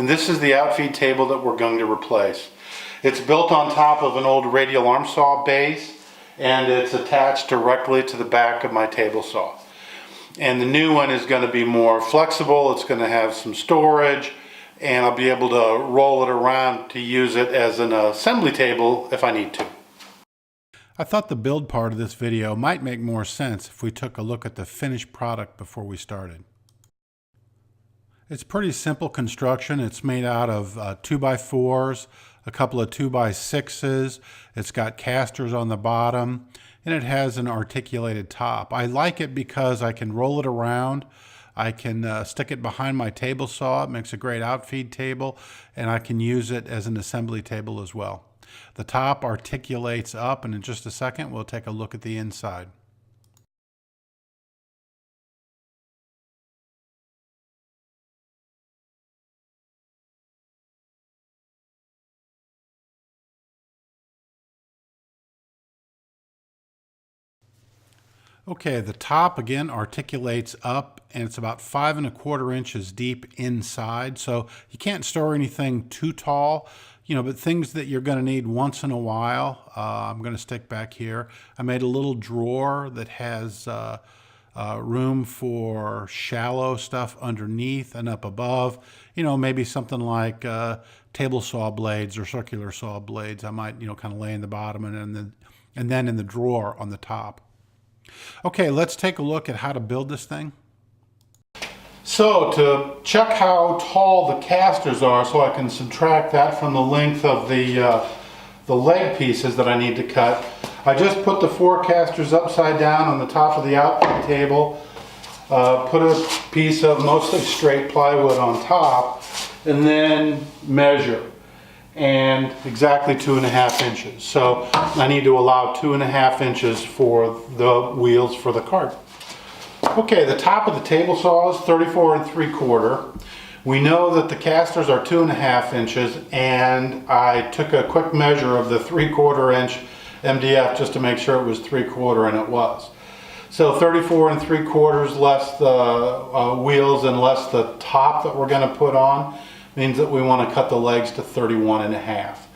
and this is the Outfeed table that we're going to replace. It's built on top of an old radial arm saw base, and it's attached directly to the back of my table saw. And the new one is going to be more flexible. It's going to have some storage, and I'll be able to roll it around to use it as an assembly table if I need to. I thought the build part of this video might make more sense if we took a look at the finished product before we started. It's pretty simple construction. It's made out of 2x4s, a couple of 2x6s. It's got casters on the bottom, and it has an articulated top. I like it because I can roll it around. I can stick it behind my table saw. It makes a great outfeed table, and I can use it as an assembly table as well. The top articulates up, and in just a second we'll take a look at the inside. Okay, the top again articulates up, and it's about 5 1/4 inches deep inside, so you can't store anything too tall, but things that you're going to need once in a while. I'm going to stick back here. I made a little drawer that has room for shallow stuff underneath and up above. Maybe something like table saw blades or circular saw blades. I might, kind of lay in the bottom and then in the drawer on the top. Okay, let's take a look at how to build this thing. So to check how tall the casters are, so I can subtract that from the length of the leg pieces that I need to cut, I just put the 4 casters upside down on the top of the Outfeed table, put a piece of mostly straight plywood on top, and then measure. And exactly 2.5 inches. So I need to allow 2.5 inches for the wheels for the cart. Okay, the top of the table saw is 34 3/4. We know that the casters are 2.5 inches, and I took a quick measure of the 3/4 inch MDF just to make sure it was 3/4, and it was. So 34 3/4 less the wheels and less the top that we're going to put on means that we want to cut the legs to 31.5.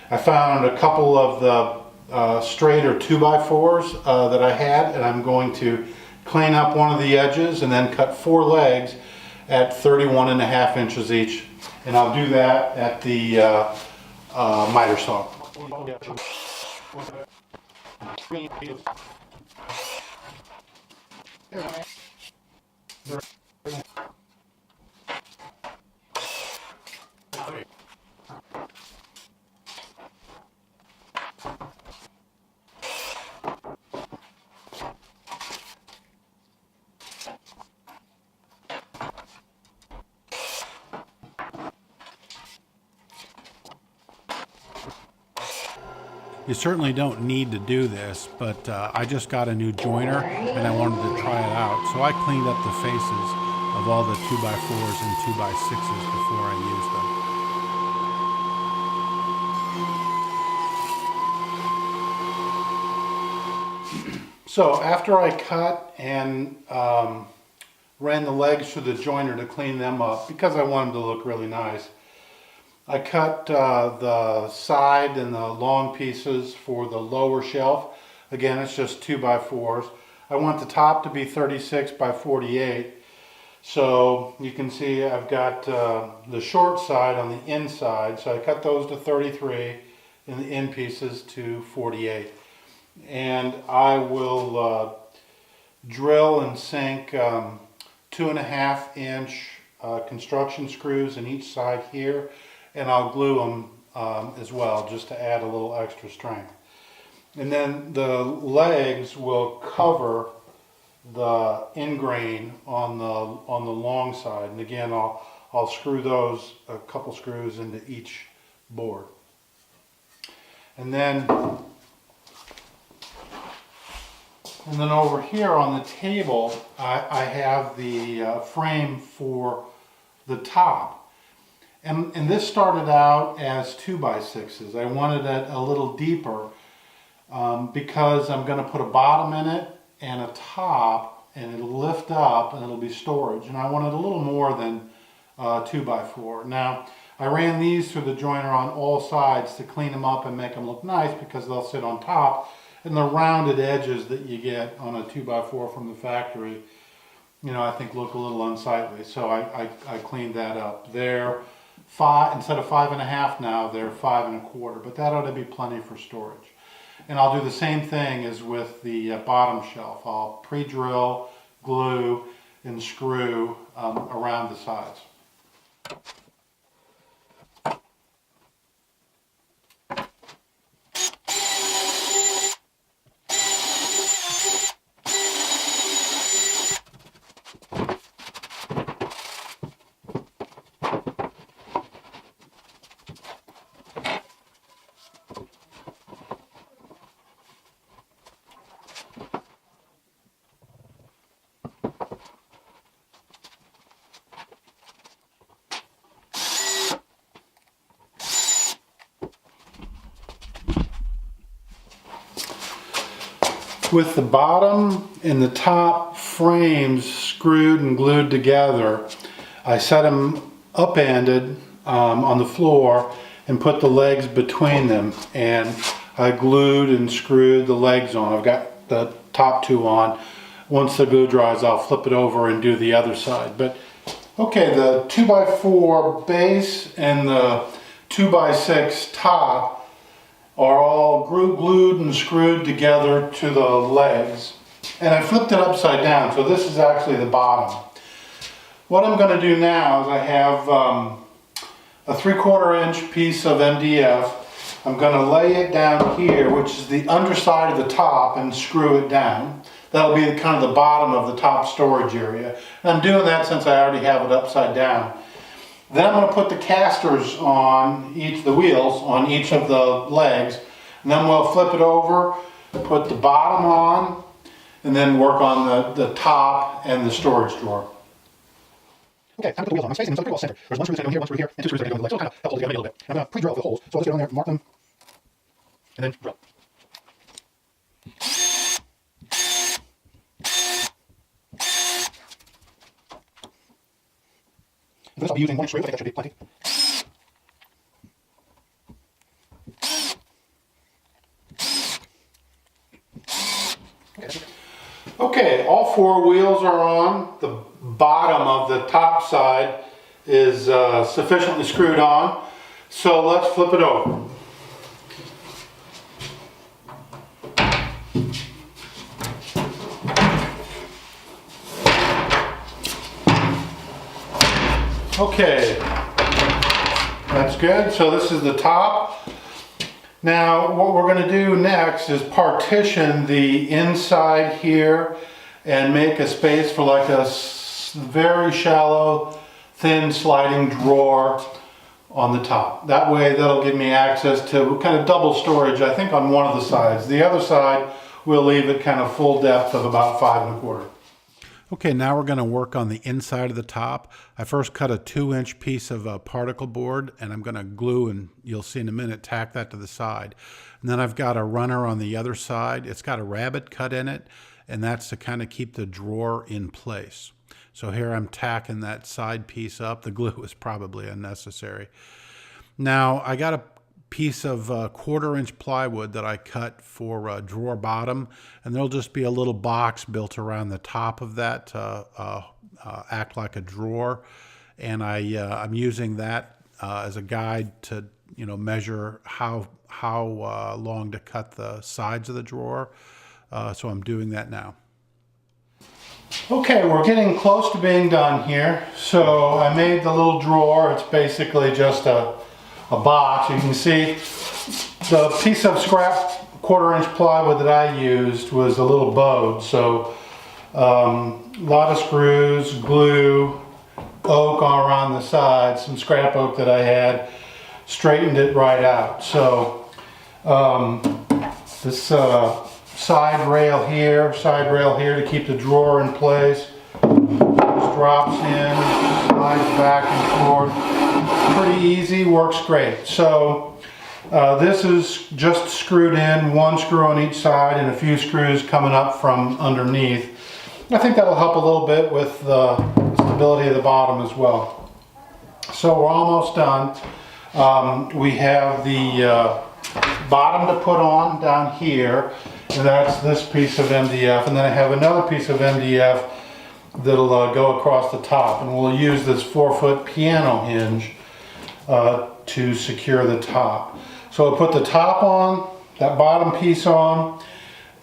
I found a couple of the straighter 2x4s that I had, and I'm going to clean up one of the edges and then cut 4 legs at 31.5 inches each, and I'll do that at the miter saw. You certainly don't need to do this, but I just got a new joiner and I wanted to try it out. So I cleaned up the faces of all the 2x4s and 2x6s before I used them. So after I cut and ran the legs through the joiner to clean them up, because I want them to look really nice, I cut the side and the long pieces for the lower shelf. Again, it's just 2x4s. I want the top to be 36 by 48. So you can see I've got the short side on the inside. So I cut those to 33 and the end pieces to 48. And I will drill and sink 2.5 inch construction screws in each side here. And I'll glue them as well, just to add a little extra strength. And then the legs will cover the ingrain on the long side. And again, I'll screw those, a couple screws into each board. And then over here on the table, I have the frame for the top. And this started out as 2x6s. I wanted it a little deeper because I'm going to put a bottom in it and a top, and it'll lift up and it'll be storage. And I wanted a little more than 2x4. Now, I ran these through the joiner on all sides to clean them up and make them look nice because they'll sit on top. And the rounded edges that you get on a 2x4 from the factory, you know, I think look a little unsightly. So I cleaned that up. They're instead of 5.5 now, they're 5.25, but that ought to be plenty for storage. And I'll do the same thing as with the bottom shelf. I'll pre-drill, glue, and screw around the sides. With the bottom and the top frames screwed and glued together, I set them upended on the floor and put the legs between them, and I glued and screwed the legs on. I've got the top two on. Once the glue dries, I'll flip it over and do the other side. But okay, the 2x4 base and the 2x6 top are all glued and screwed together to the legs. And I flipped it upside down, so this is actually the bottom. What I'm going to do now is I have a 3/4 inch piece of MDF. I'm going to lay it down here, which is the underside of the top, and screw it down. That'll be kind of the bottom of the top storage area. And I'm doing that since I already have it upside down. Then I'm going to put the casters on the wheels on each of the legs, and then we'll flip it over, put the bottom on, and then work on the top and the storage drawer. Okay, time to put the wheels on. I'm spacing them so they're pretty well centered. There's one screw that's going to go here, one screw here, and two screws that are going to go in the leg. So it kind of helps hold together a little bit. I'm going to pre-drill the holes. So let's go down there, mark them, and then drill. For this I'll be using one screw. I think that should be plenty. Okay, all four wheels are on. The bottom of the top side is sufficiently screwed on. So let's flip it over. Okay, that's good. So this is the top. Now what we're going to do next is partition the inside here and make a space for like a very shallow, thin sliding drawer on the top. That way that'll give me access to kind of double storage, I think, on one of the sides. The other side we'll leave it kind of full depth of about 5.25. Okay, now we're going to work on the inside of the top. I first cut a 2-inch piece of particle board, and I'm going to glue, and you'll see in a minute, tack that to the side. And then I've got a runner on the other side. It's got a rabbet cut in it, and that's to kind of keep the drawer in place. So here I'm tacking that side piece up. The glue is probably unnecessary. Now I got a piece of 1/4 inch plywood that I cut for drawer bottom, and there'll just be a little box built around the top of that to act like a drawer, and I'm using that as a guide to measure how long to cut the sides of the drawer. So I'm doing that now. Okay, we're getting close to being done here. So I made the little drawer. It's basically just a box. You can see the piece of scrap 1/4 inch plywood that I used was a little bowed, so a lot of screws, glue, oak all around the sides, some scrap oak that I had, straightened it right out. So this side rail here to keep the drawer in place, just drops in, slides back and forth. Pretty easy, works great. So this is just screwed in, one screw on each side and a few screws coming up from underneath. I think that'll help a little bit with the stability of the bottom as well. So we're almost done. We have the bottom to put on down here, and that's this piece of MDF, and then I have another piece of MDF that'll go across the top, and we'll use this 4-foot piano hinge to secure the top. So I'll put the top on, that bottom piece on,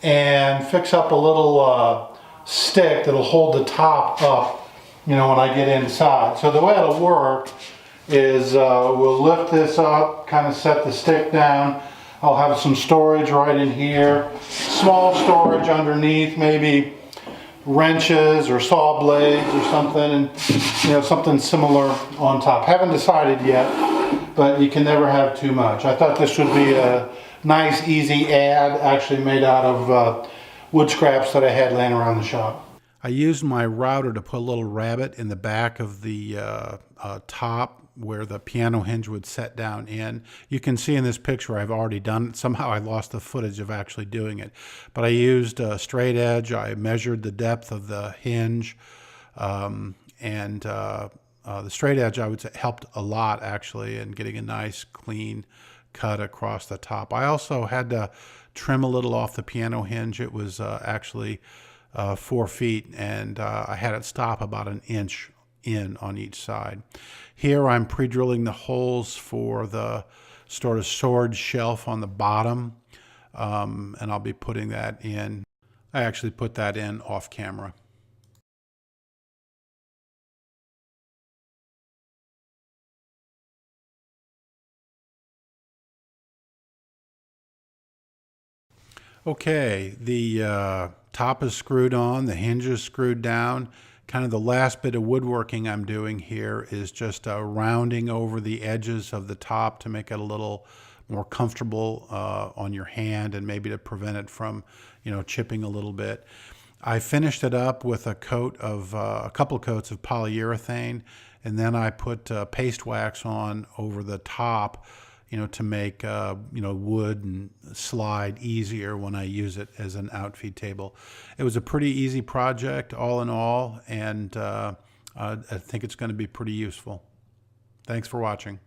and fix up a little stick that'll hold the top up, you know, when I get inside. So the way it'll work is we'll lift this up, kind of set the stick down. I'll have some storage right in here, small storage underneath, maybe wrenches or saw blades or something, and you know, something similar on top. Haven't decided yet, but you can never have too much. I thought this would be a nice, easy add, actually made out of wood scraps that I had laying around the shop. I used my router to put a little rabbet in the back of the top where the piano hinge would set down in. You can see in this picture I've already done it. Somehow I lost the footage of actually doing it. But I used a straight edge. I measured the depth of the hinge. The straight edge, I would say, helped a lot actually in getting a nice clean cut across the top. I also had to trim a little off the piano hinge. It was actually 4 feet, and I had it stop about 1 inch in on each side. Here I'm pre-drilling the holes for the sort of storage shelf on the bottom, and I'll be putting that in. I actually put that in off camera. Okay, the top is screwed on, the hinge is screwed down. Kind of the last bit of woodworking I'm doing here is just rounding over the edges of the top to make it a little more comfortable on your hand, and maybe to prevent it from, you know, chipping a little bit. I finished it up with a coat of a couple coats of polyurethane, and then I put paste wax on over the top, you know, to make you know, wood and slide easier when I use it as an outfeed table. It was a pretty easy project all in all, and I think it's going to be pretty useful. Thanks for watching.